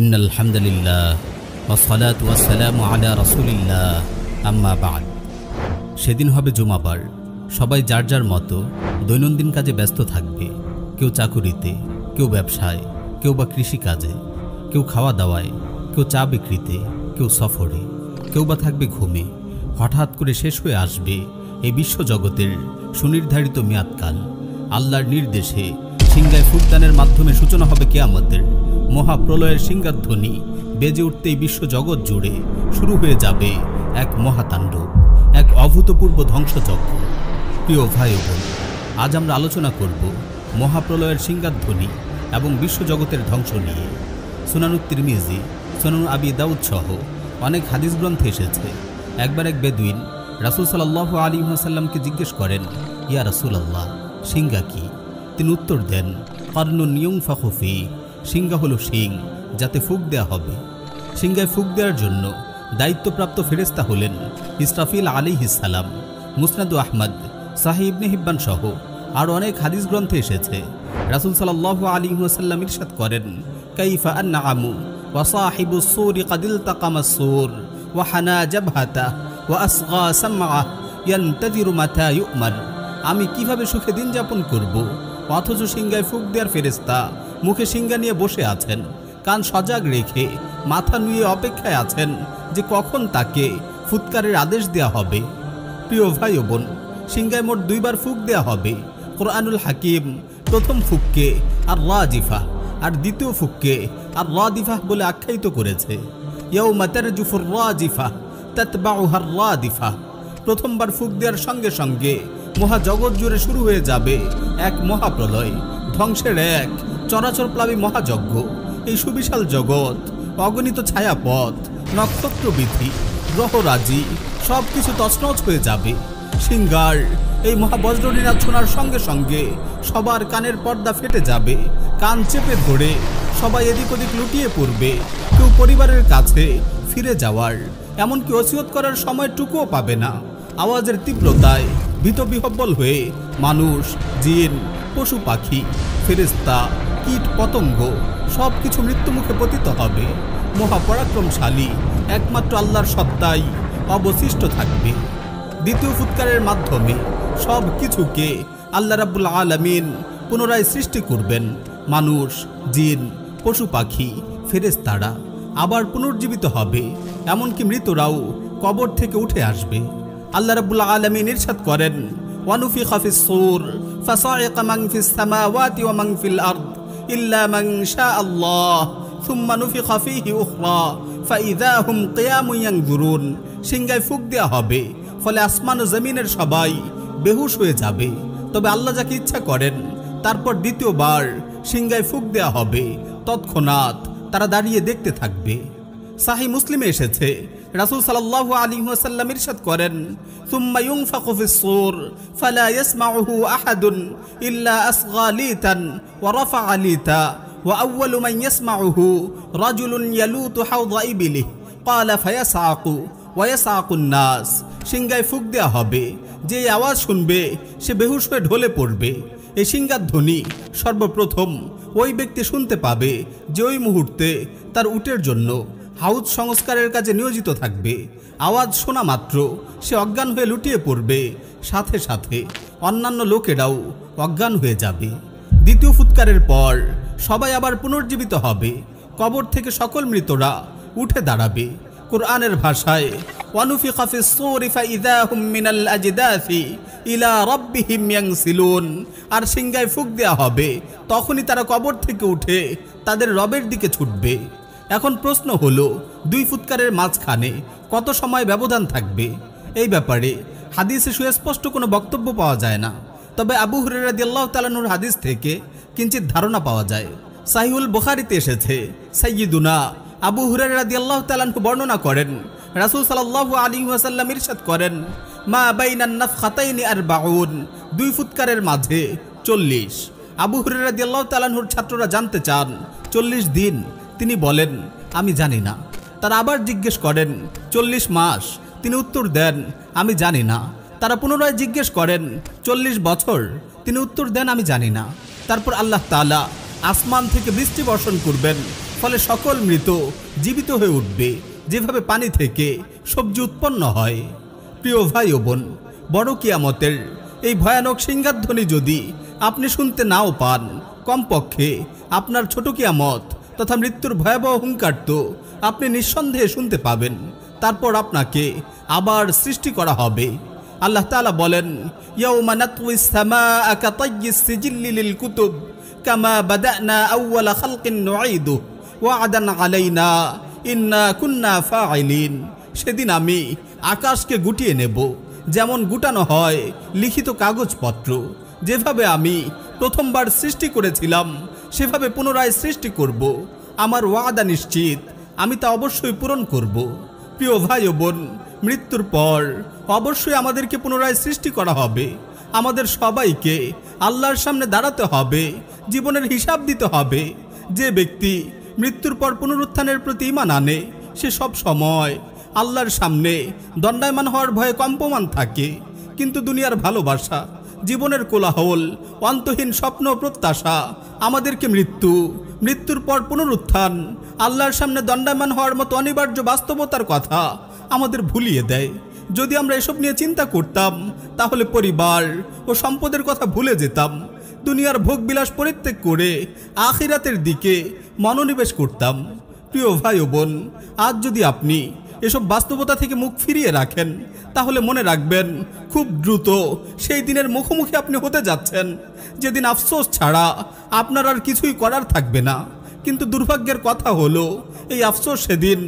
ইন্নাল হামদুলিল্লাহ ওয়াসসালাতু ওয়াসসালামু আলা রাসূলিল্লাহ আম্মা বা'দ। সেদিন হবে জুমাবার। সবাই যার যার মতো দৈনন্দিন কাজে ব্যস্ত থাকবে। কেউ চাকুরিতে, কেউ ব্যবসায়, কেউ বা কৃষিকাজে, কেউ খাওয়া দাওয়ায়, কেউ চা বিক্রিতে, কেউ সফরে, কেউ বা থাকবে ঘুমে। হঠাৎ করে শেষ হয়ে আসবে এই বিশ্বজগতের সুনির্ধারিত মেয়াদকাল। আল্লাহর নির্দেশে সিংগায় ফুকদানের মাধ্যমে সূচনা হবে কিয়ামতের। মহাপ্রলয়ের সিংহাধ্বনি বেজে উঠতে এই বিশ্বজগৎ জুড়ে শুরু হয়ে যাবে এক মহাতাণ্ডব, এক অভূতপূর্ব ধ্বংসযজ্ঞ। প্রিয় ভাই ও বোন, আজ আমরা আলোচনা করব মহাপ্রলয়ের সিংহাধ্বনি এবং বিশ্বজগতের ধ্বংস নিয়ে। সুনানুত তিরমিজি, সুনান আবি দাউদ সহ অনেক হাদিস গ্রন্থে এসেছে, একবার এক বেদুইন রাসূল সাল্লাল্লাহু আলাইহি ওয়াসাল্লামকে জিজ্ঞেস করেন, ইয়া রাসূলুল্লাহ, সিংহা কি? তিনি উত্তর দেন, কারনুন ইউনফাখু ফি, সিংহা হলো শিং যাতে ফুঁক দেয়া হবে। সিংহায় ফুঁক দেওয়ার জন্য দায়িত্বপ্রাপ্ত ফেরেশতা হলেন ইসরাফিল আলাইহিস সালাম। মুসনাদ আহমদ, সাহিহ ইবনে হিব্বান সহ আর অনেক হাদিস গ্রন্থে এসেছে, রাসূল সাল্লাল্লাহু আলাইহি ওয়াসাল্লাম ইরশাদ করেন, কাইফা আনআমু ওয়া সাহিবুস সূরি ক্বাদ ইলতাকামাস সূর ওয়া হানা জাবহাতা ওয়া আসগা সামআ ইয়ানতাযিরু মাতা ইউমার। আমি কিভাবে সুখে দিন যাপন করব, অথচ সিংহায় ফুঁক দেওয়ার ফেরেশতা মুখে সিংহা নিয়ে বসে আছেন, কান সজাগ রেখে মাথা নুয়ে অপেক্ষায় আছেন যে কখন তাকে ফুৎকারের আদেশ দেয়া হবে। প্রিয় ভাই ও বোন, সিংহায় মোট দুইবার ফুঁক দেয়া হবে। কোরআনুল হাকিম প্রথম ফুঁককে আর রাজিফা আর দ্বিতীয় ফুঁককে আর রাদিফা বলে আখ্যায়িত করেছে। ইয়াউমা তারজুফুর রাজিফা তাতবাউহা রাদিফা। প্রথমবার ফুঁক দেওয়ার সঙ্গে সঙ্গে মহাজগৎ জুড়ে শুরু হয়ে যাবে এক মহাপ্রলয়, ধ্বংসের এক চরাচরপ্লাবী মহাযজ্ঞ। এই সুবিশাল জগৎ, অগণিত ছায়াপথ, নক্ষত্রবিধি, গ্রহরাজি সব কিছু তছনছ হয়ে যাবে। সিংহার এই মহাবজ্রনীনাদ শোনার সঙ্গে সঙ্গে সবার কানের পর্দা ফেটে যাবে। কান চেপে ধরে সবাই এদিক ওদিক লুটিয়ে পড়বে। কেউ পরিবারের কাছে ফিরে যাওয়ার, এমনকি ওসিয়ত করার সময়টুকুও পাবে না। আওয়াজের তীব্রতায় ভীতবিহ্বল হয়ে মানুষ, জিন, পশু পাখি, ফেরেশতা, কীট পতঙ্গ সব কিছু মৃত্যুমুখে পতিত হবে। মহাপরাক্রমশালী একমাত্র আল্লাহর সত্তাই অবশিষ্ট থাকবে। দ্বিতীয় ফুৎকারের মাধ্যমে সব কিছুকে আল্লাহ রাব্বুল আলামিন পুনরায় সৃষ্টি করবেন। মানুষ, জিন, পশু পাখি, ফেরেশতারা আবার পুনর্জীবিত হবে, এমনকি মৃতরাও কবর থেকে উঠে আসবে। আল্লাহ রাব্বুল আলামিন ইরশাদ করেন, ওয়ানুফিখা ফিস সূর ফাসাইকা মান ফিস সামাওয়াতি ওয়া মান ফিল আরদ ইল্লা মান শাআল্লাহ সুম্মা নুফিখা ফীহি উখরা ফাইযা হুম কিয়ামুন ইয়ানজুরুন। সিংহায় ফুঁক দেয়া হবে, ফলে আসমান ও জমিনের সবাই বেহুশ হয়ে যাবে, তবে আল্লাহ যাকে ইচ্ছা করেন তারপর দ্বিতীয়বার সিংহায় ফুঁক দেয়া হবে। তৎক্ষণাৎ তারা দাঁড়িয়ে দেখতে থাকবে। সাহিহ মুসলিমে এসেছে, রাসূল সাল্লাল্লাহু আলাইহি ওয়াসাল্লাম ইরশাদ করেন, সুম্মা ইউনফাখু ফিস সূর ফালা ইয়াসমাউহু আহাদুন ইল্লা আসগা লিতান ওয়া রাফা লিতা ওয়া আউয়ালু মান ইয়াসমাউহু রাজুলুন ইয়ালুতু হাওদা ইবিলিহি ক্বালা ফায়াসআকু ওয়া ইয়াসআকুন নাস। সিংহায় ফুঁক দেয়া হবে, যে আওয়াজ শুনবে সে বেহুশ হয়ে ঢলে পড়বে। এই সিংহার ধ্বনি সর্বপ্রথম ওই ব্যক্তি শুনতে পাবে যে ওই মুহূর্তে তার উটের জন্য হাউজ সংস্কারের কাজে নিয়োজিত থাকবে। আওয়াজ শোনা মাত্র সে অজ্ঞান হয়ে লুটিয়ে পড়বে, সাথে সাথে অন্যান্য লোকেরাও অজ্ঞান হয়ে যাবে। দ্বিতীয় ফুৎকারের পর সবাই আবার পুনর্জীবিত হবে। কবর থেকে সকল মৃতরা উঠে দাঁড়াবে। কোরআনের ভাষায়, ওয়ানুফিখা ফিস সূরি ফাইযা হুম মিনাল আজদাসি ইলা রাব্বিহিম ইয়ানসিলুন। আর সিংহায় ফুঁক দেয়া হবে, তখনই তারা কবর থেকে উঠে তাদের রবের দিকে ছুটবে। এখন প্রশ্ন হলো, দুই ফুৎকারের মাঝখানে কত সময় ব্যবধান থাকবে? এই ব্যাপারে হাদিসে সুস্পষ্ট কোনো বক্তব্য পাওয়া যায় না, তবে আবু হুরায়রা রাদিয়াল্লাহু তাআলা আনহুর হাদিস থেকে কিঞ্চিত ধারণা পাওয়া যায়। সাহিহুল বুখারীতে এসেছে, সাইয়্যিদুনা আবু হুরায়রা রাদিয়াল্লাহু তাআলা আনহু বর্ণনা করেন, রাসূল সাল্লাল্লাহু আলাইহি ওয়াসাল্লাম ইরশাদ করেন, মা বাইনান নাফখাতাইনি আরবাউন, দুই ফুৎকারের মাঝে 40। আবু হুরায়রা রাদিয়াল্লাহু তাআলা আনহুর ছাত্ররা জানতে চান, 40 দিন? তিনি বলেন, আমি জানি না। তারা আবার জিজ্ঞেস করেন, 40 মাস? তিনি উত্তর দেন, আমি জানি না। তারা পুনরায় জিজ্ঞেস করেন, 40 বছর? তিনি উত্তর দেন, আমি জানি না। তারপর আল্লাহ তাআলা আসমান থেকে বৃষ্টি বর্ষণ করবেন। ফলে সকল মৃত জীবিত হয়ে উঠবে, যেভাবে পানি থেকে সবজি উৎপন্ন হয়। প্রিয় ভাই ও বোন, বড় কিয়ামতের এই ভয়ানক সিংহাধ্বনি যদি আপনি শুনতে নাও পান, কমপক্ষে আপনার ছোট কিয়ামত তথা মৃত্যুর ভয়াবহ হুঙ্কার তো আপনি নিঃসন্দেহে শুনতে পাবেন। তারপর আপনাকে আবার সৃষ্টি করা হবে। আল্লাহ তাআলা বলেন, ইয়াউমা নাতউইস সামাআ কাতাইয়িস সিজিল্লি লিল কুতুব কামা বাদানা আউওয়ালা খালকিন নুঈদু ওয়া'দান আলাইনা ইন্না কুন্না ফাইলিন। সেদিন আমি আকাশকে গুটিয়ে নেব, যেমন গুটানো হয় লিখিত কাগজপত্র। যেভাবে আমি প্রথমবার সৃষ্টি করেছিলাম সেভাবে পুনরায় সৃষ্টি করব। আমার ওয়াদা নিশ্চিত, আমি তা অবশ্যই পূরণ করব। প্রিয় ভাই ও বোন, মৃত্যুর পর অবশ্যই আমাদেরকে পুনরায় সৃষ্টি করা হবে। আমাদের সবাইকে আল্লাহর সামনে দাঁড়াতে হবে, জীবনের হিসাব দিতে হবে। যে ব্যক্তি মৃত্যুর পর পুনরুত্থানের প্রতি ঈমান আনে, সে সব সময় আল্লাহর সামনে দণ্ডায়মান হওয়ার ভয়ে কম্পমান থাকে। কিন্তু দুনিয়ার ভালোবাসা, জীবনের কোলাহল, অন্তহীন স্বপ্ন প্রত্যাশা আমাদেরকে মৃত্যুর পর পুনরুত্থান, আল্লাহর সামনে দণ্ডায়মান হওয়ার মতো অনিবার্য বাস্তবতার কথা আমাদের ভুলিয়ে দেয়। যদি আমরা এসব নিয়ে চিন্তা করতাম, তাহলে পরিবার ও সম্পদের কথা ভুলে যেতাম। দুনিয়ার ভোগবিলাস পরিত্যাগ করে আখিরাতের দিকে মনোনিবেশ করতাম। প্রিয় ভাই ও বোন, আজ যদি আপনি এসব বাস্তবতা থেকে মুখ ফিরিয়ে রাখেন, তাহলে মনে রাখবেন, খুব দ্রুত সেই দিনের মুখোমুখি আপনি হতে যাচ্ছেন, যেদিন আফসোস ছাড়া আপনার আর কিছুই করার থাকবে না। কিন্তু দুর্ভাগ্যের কথা হলো, এই আফসোস সেদিন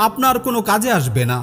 আপনার কোনো কাজে আসবে না।